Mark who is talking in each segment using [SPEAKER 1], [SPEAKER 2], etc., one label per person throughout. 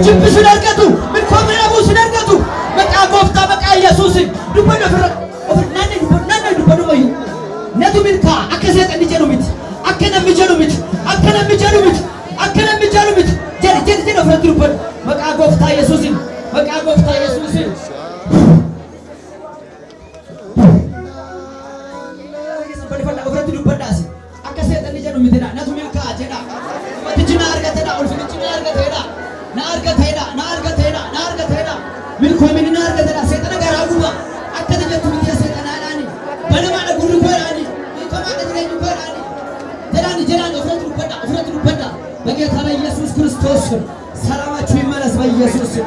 [SPEAKER 1] جب سنركتو من كومن أبو سنركتو بقى قفتا بقى يسوع دبنا فرق نانا دبنا مايو نادو منكا أكسيت أني جنوميت أكنا مجنوميت جري فرق دبنا بقى قفتا يسوع Pada orang tu lupa dah sih. Akan saya tadi jangan minta nak tu milka aja dah. Mati cina harga tidak, orang sini cina harga tidak. Na harga tidak. Milku ini na harga tidak. Saya tak nak ragu bah. Akan dia tu minta saya tak nak ni. Mana guru berani. Kau mana dia berani. Jalan orang tu lupa dah. Bagi kami Yesus Kristus. Selamat terima kasih Yesus.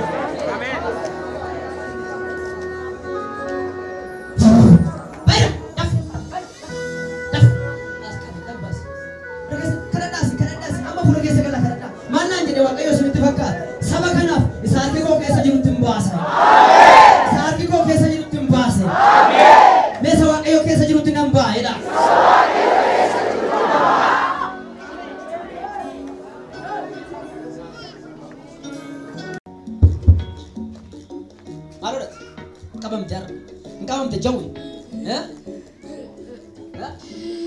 [SPEAKER 1] Engkau menjauhi, ya?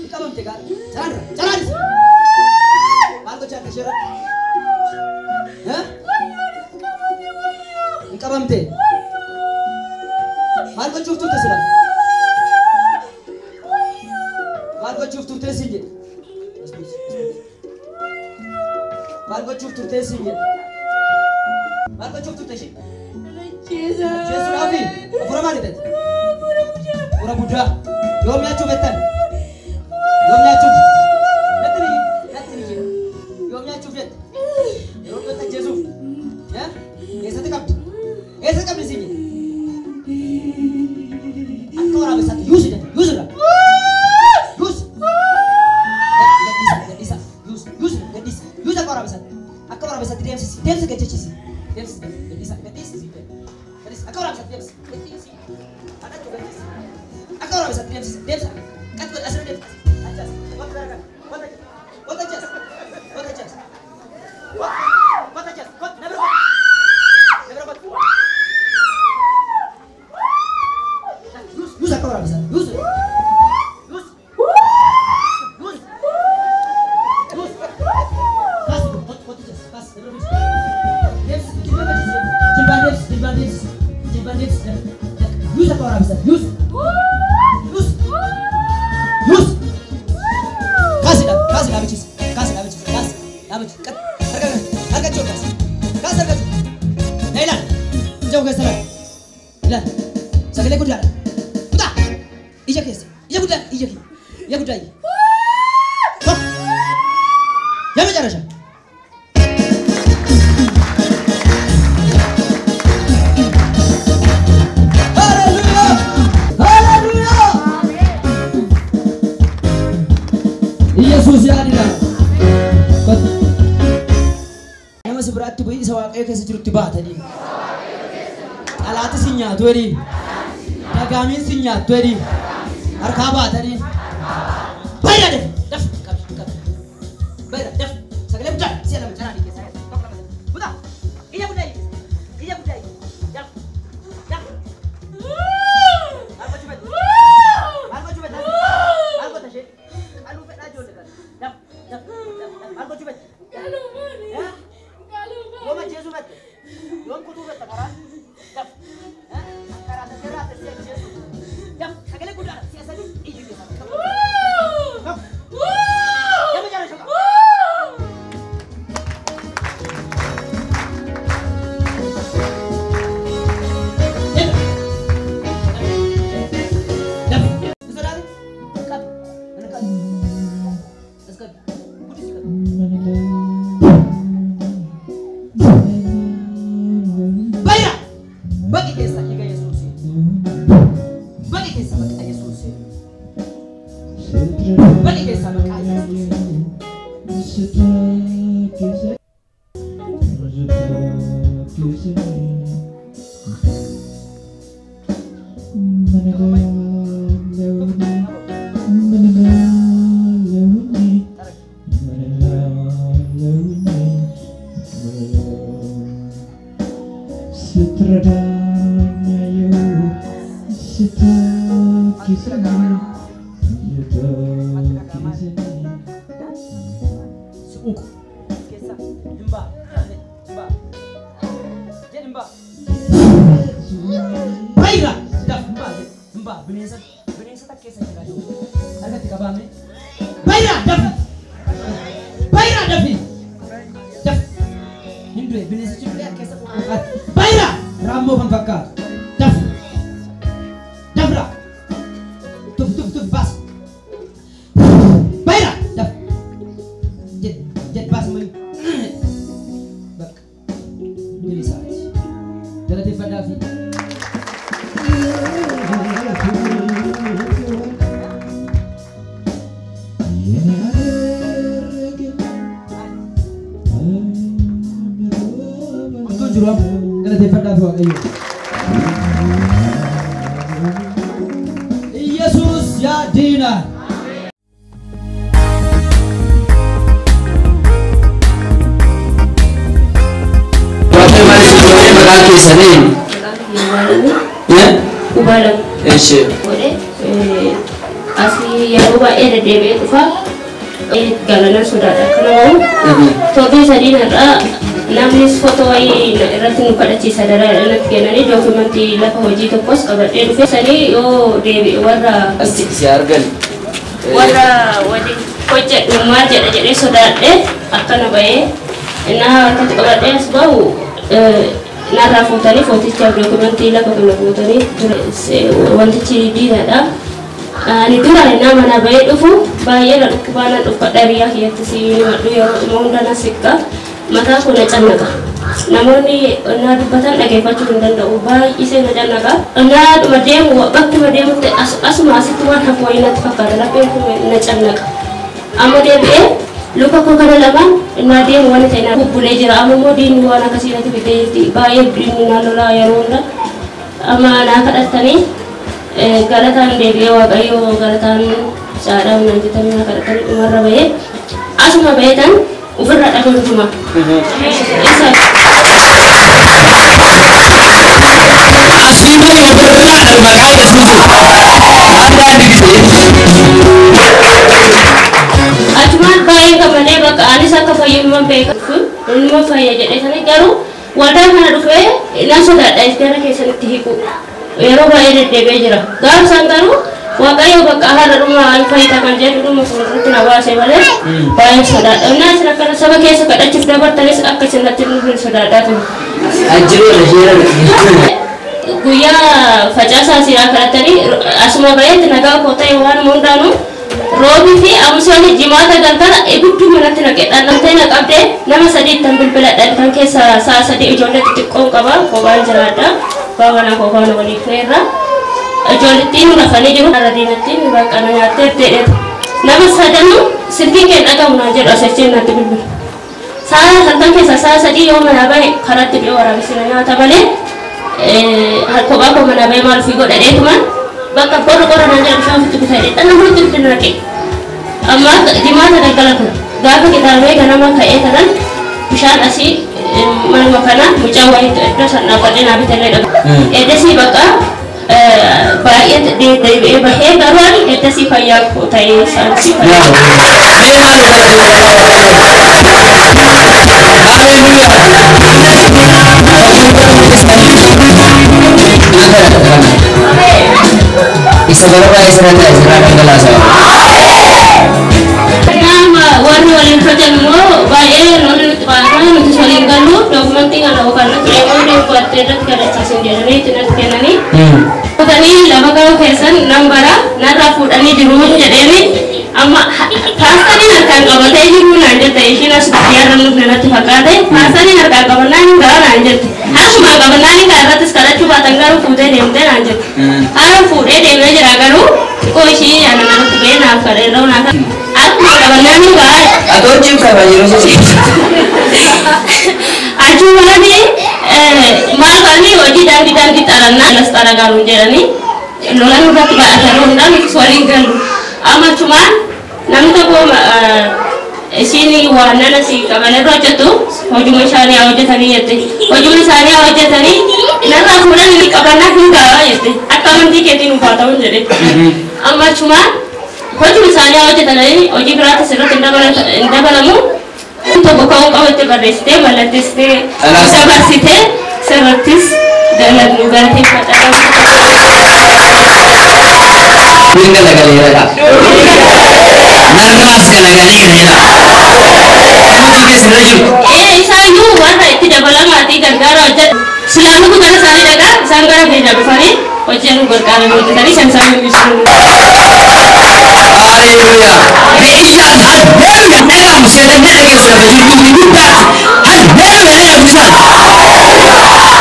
[SPEAKER 1] Engkau mentegar, jalan. Aku cakap syarat, ya? Engkau mente, aku cukup tu terserah, aku cukup tu tersinggit, aku cukup tu tersinggit, aku cukup tu tersinggit. Jesus Nabi, apa nama dia? Orang Buddha, yomnya cubetan, yomnya cubet, yomnya tak Jesus, ya? Esa tekap di sini. Aku orang besar, use dah. Use aku orang besar. Aku orang besar dia sih. Aku orang besar dia. Aku orang besar dia. Kan buat asal dia. Ajas. What ajas? Never. Use aku orang besar. Use. Use apa orang bisa? Use. Kasih dah bicis. Harga cukup. Harga. Nailan. Jauh ke sana. Nailan. Sekali lagi kuda. Ijak kes. Ijak kuda. Stop. Jangan bicara sah. Yesus ya tidak. Nama seberat tu beri sawak ke sejurut tiba tadi. Alat sinya tu eri. Dagamin sinya tu eri. Arkaba tadi. Bayar deh. Daf. Bayar daf. Sekali bukan. Siapa bicara di kisah. Bukan. Iya budai. Daf. Aku cubet. Aku tasik. Kalau bet aja dekat. Dap. Aku cubet. Kalau boleh. Ya. Yo macam Yesus bet. Yo kutu bet sekarang. Dap. Sekarang tergerak tersiap Yesus. Dap. Sekali kuda. Siapa ni? Ini dia. Dap. Ya macam mana cakap? Himba. Himba. Jadi himba. Baiklah. Dah himba. Himba. Binesa tak kisah kita tu. Agak tiga bame. Baiklah. Dah. Baiklah dah. Dah. Hindu. Binesa cuma kisah. Baiklah. Rambo pembakar. Dah. Dah. Tuf bas. Baiklah. Dah. Jet bas main. Bak. Ini sahaja. Dalam tempat David. Untuk juruam dalam tempat David. Yesus ya dina.
[SPEAKER 2] Senin. Ya?
[SPEAKER 3] Kubalan.
[SPEAKER 2] Eşi.
[SPEAKER 3] Boleh. Asli yang ubah ada DB tu fah. Galana sudah ada. Kalau tapi tadi nara namnis foto ai ratin pada cisadara anak kena ni dokumenti lah wajib tu pos kabar dia tu sani yo DB warna.
[SPEAKER 2] Asik siargan.
[SPEAKER 3] Warna wajib projek rumah jadi sudah akan apa nah kata kabar dia sebau nara foto ni foto cakap dokumenti lah kalau foto ni wanti ciri ada ni tu lah nama nama itu fu bayar kebanan upat dari akhir tu si madu yang mau dana sikka mata aku nak canaga namun ni nara batan lagi pacu dan dah ubah isi nak canaga nara madem waktu madem tu asma asituan aku ingat fakar tapi aku nak canaga amadem lupa ko kada laman nadia wana tena ku bule jira amu din wana kasina tu bide baye din nalola yaronda ama na kada tani galatan de biwa bayo galatan cara nanti tani na kada tani umar baye asma baye tan ufra da ko cuma isa
[SPEAKER 2] Asli ya berat makanya susu. Anda di sini.
[SPEAKER 3] Acuman bayi kamane bak anisa ka fayu mampe ku rumah faya jadi sana garu wadah mana dufe ina sudah ada istiara kesan tihiku ero bayi de bejera gar sangaru wakayo bak ahar rumah faya takan jadi rumah sunru tinawa sebale bayi sudah ina seraka sama kesa kada cip dapat talis akka senatin sudah ada tu
[SPEAKER 2] Ajiro
[SPEAKER 3] guya fajasa siraka tadi asma bayi tenaga kota yawan mundanu Robi fi amusoni jimata gantara ibuttu manatti nake dhalante naqabde nama sadi tambul bela dan kan kesa sa sadi ijolle tikkon qaba ko ban jirada bawala ko kono wali ferra ijolle tinu nafani jiru radinatti bakana nyatte tede nama sadanu sirki ke daga munajir asachin natti bilbil sa hantan kesa sa sadi yo manabai kharatti bi wara bisina nyata bale ko ba ko manabai mal fi goda de tuman baka koro nanya bisa itu bisa itu tanah itu lagi amma di mana ada kalau gak kita lagi karena maka kan bisa nasi mana makanan mucawa itu sana pada nabi terlihat ada sih baka baik dari bahaya baruan ada sih kayak kotai sanksi
[SPEAKER 2] Isabarapa israta kelas.
[SPEAKER 3] Nama warna walin project mo baye nolin tpana nutu saling galu dokumenti ngalo kana kremo de kuaterat kada cisin dia ni tinas kenani tani lama kau kesan nambara nara food ani dirumun jadi ni amma pasta ni narkan kabate dirumun anje taishi nas biaran nu nana tuhakade pasta ni narkan kabanan garan anje aku ma kabanan ni karena sekarang coba tanggaru food ni ente anje ara food ni ente jagaru koisi anak-anak tu bena kare lo nak aku ma kabanan ni gar
[SPEAKER 2] Atau cinta baju sih.
[SPEAKER 3] Aku mana ni mal kali wajib dan kita arana lestara garu jadi lolan udah tiga tahun dah ni sualing garu ama cuman nampak ko sini warna nasi kamera roja tu hujung sehari awal tadi yaitu hujung sehari awal tadi nara kemudian ini kabarnya hingga yaitu akan nanti kita numpah tahun jadi ama cuman hujung sehari awal tadi hujung berarti serat indah balamu tokko ka'uu qabatte barreessitee mallattistee dabarsitee sirrattis dalannu galateeffadha.
[SPEAKER 2] Kun galagaleera. Narraas galagaleera. Namni keessa jiru.
[SPEAKER 3] Isaayyuu warra itti dabalamaatii gargaara hojjetu. Silaanuu kana isaanii dhagaa isaan gara keenya dhufanii hojii nu gargaaran hojjetanii kan isaan mul'isu.
[SPEAKER 2] Haleluya. Meeshaan haleluya dhagaa museedanii dhageessa lafa jirtu ni guddaati. Haleluya dhagaa bishaan.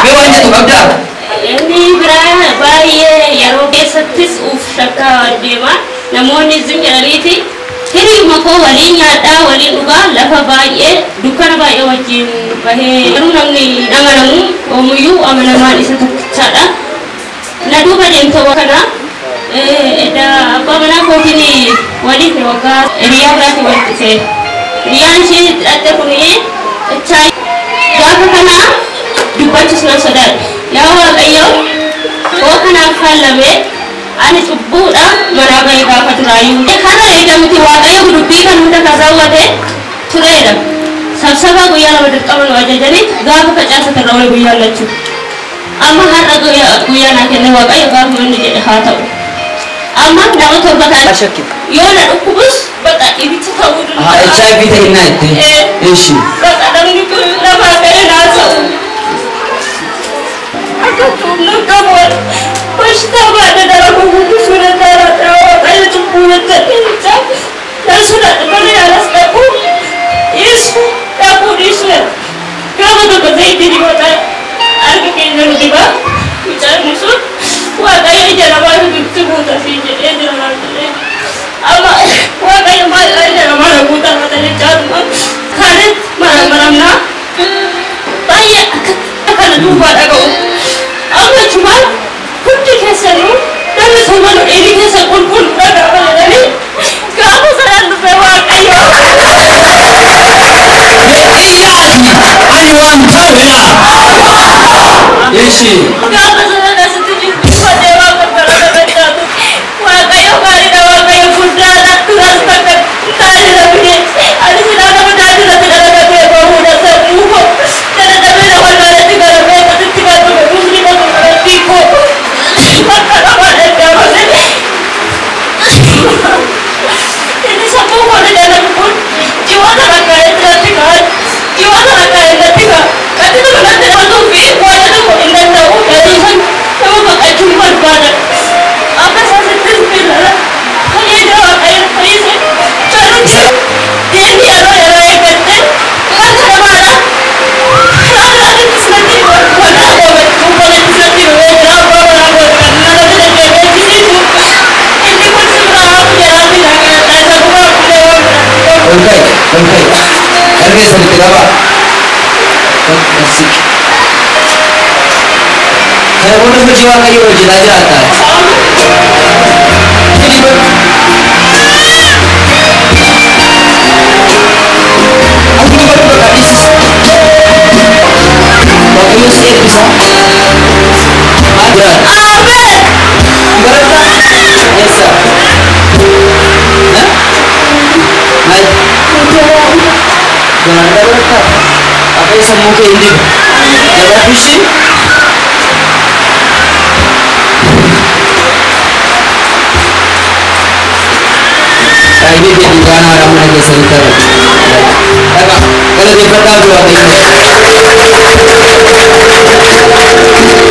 [SPEAKER 2] Mee waan jedhu qabdaa?
[SPEAKER 3] Inni biraa baay'ee yeroo keessattis uuf shakka deema. Namoonni zimjiraniiti. Hiriiruma koo waliin nyaadhaa waliin dhugaa lafa baay'ee dukkana baay'ee wajjin bahee garuu namni amanamu oomuyyuu amanamaan isa tokkichaadha. Na duuba deemtoo kana abbaa manaa kootiin waliif waggaa hiriyaa biraatti walitti dhufee hiriyyaan ishee hidhatte kun gaafa kana dubbachuus nan sodaadhe. Yaa Waaqayyo koo kanaaf faallamee ani cubbuudha manaa bahee gaafa turaayyuu. Kana eegamuti Waaqayyo dubbii kan hunda kan raawwate tureedha. Sabsabaa guyyaa lama dirqaman ajajanii gaafa facaasatti irra oole guyyaan lachuu. Amma har'a guyyaa naa kenne Waaqayyo gaafa manni jedhe haa ta'u. Amma nama torba ta'an yoo na dhukkubus bakka ibicha ta'uu
[SPEAKER 2] Haa HIV ta'e naa itti. Eeshi.
[SPEAKER 3] bakka namni kun lafaa ga'ee naa ta'u. Akka tuumnu qabuun bashtaa baadha dalagu guddisuu danda'a. Waaqayyo cubbuu hojjetinsa nan sodaadha malee alas dhaquu dhiisu dhaquu dhiisu gaafa tokko zayitii dibata harka keenya nu dibaa mucaan sun Waaqayyo ija namaa nutti buuta fi jedhee jira naan jedhee amma Waaqayyo maal ija namaa na buuta mata jechaatuma kaanitti maramnaa baay'ee akka kana duubaa dhaga'u amma chumaan hundi keessanuu namni soomanu dheerii keessa qulqullu dhaga'a jedhanii gaafa sanaan dhufe Waaqayyo.
[SPEAKER 2] Ani waan ta'uudha. Eeshi.
[SPEAKER 3] Gaafa sanaan asitti jirtu uffatee waan qarqara dhabeessaatu Waaqayyo gaariidha Waaqayyo furdaadha turas bakka taa'ee dhabee ani silaa nama taa'ee dalagatee bahuudha sammuu koo dadhabee nama laalatti garamee asitti gaafame musli nama garatti koo bakka nama dhedhaabame inni sammuu koo dhedhaabame kun jiwoota rakkaa'ee irratti ka'an jiwoota rakkaa'ee irratti ka'an gati nama natti dhabatuu fi waanta tokko hin danda'u gadiisan nama baqachuun barbaada akka isaasittis bilala fayyada Waaqayyo fayyise chalutti deemni yeroo eeggatte wanta namaadha karaa biraattis natti walaa goobachuu goobachuu natti dhufee jira abbaa walaa goobachuu nama bira deemeechisiisu inni kun sirraa hafu jedhaati dhagaa isa dhugaa fuudhee waan
[SPEAKER 2] Okay. Harga sanitti qaba. Asik. Kana booda hojii Waaqayyo hojjetaa jiraata. Jadi aku baru berkadis. Waaqayyo sih bisa. Ada.
[SPEAKER 3] Amen.
[SPEAKER 2] Berapa? Yes. Hah? Baik. Jangan ada berkat. Apa yang semua ke ini? Jangan pusing. Ini dia di mana orang lagi sekitar. Kalau dia bertahu apa ini?